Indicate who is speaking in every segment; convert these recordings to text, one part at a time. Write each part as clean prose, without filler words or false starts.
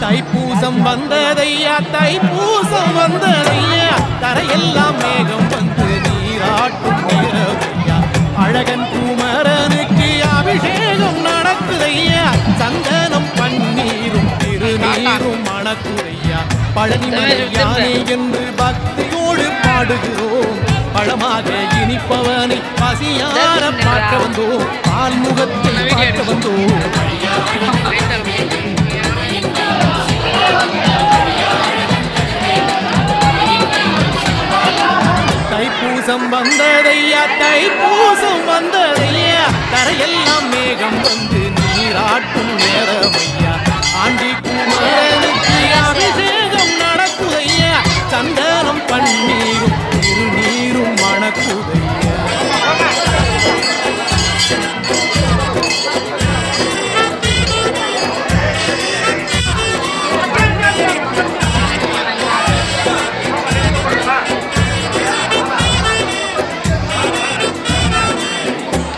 Speaker 1: தைப்பூசம் வந்ததையா தைப்பூசம் வந்ததையா தரையெல்லாம் மேகம் வந்து நீராட்டும் நேரவையா அழகன் குமரனுக்கு அபிஷேகம் நடக்குதையா சந்தனம் பன்னீரும் திருநீரும் மணக்குதையா பழனி யானை என்று பக்தியோடு பாடுகிறோம் பழமாக இனிப்பவனை பசியார பார்க்க வந்தோம் ஆல்முகத்தை பார்க்க வந்தோம் தைப்பூசம் வந்ததையா தைப்பூசம் வந்ததையா தரையெல்லாம் மேகம் வந்து நீராட்டும் நேரமையா ஆண்டி குமரனுக்கு அபிஷேகம் நடக்குதையா சந்தனம் பன்னீரும் திருநீரும் மணக்குதையா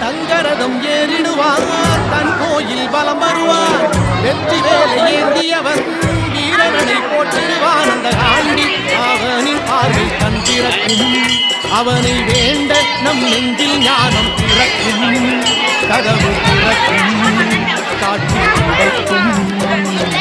Speaker 1: தங்கரதம் ஏறிடுவார் தன் கோயில் வலம் வருவார் வெற்றி வேலை ஏந்தியவன் வீரனை போற்றிடுவான் அந்த ஆண்டி அவனின் பார்வை கண் திறக்கும் அவனை வேண்ட நம் நெஞ்சில் ஞானம் திறக்கும் கதவு திறக்கும் காட்சி கிடைக்கும்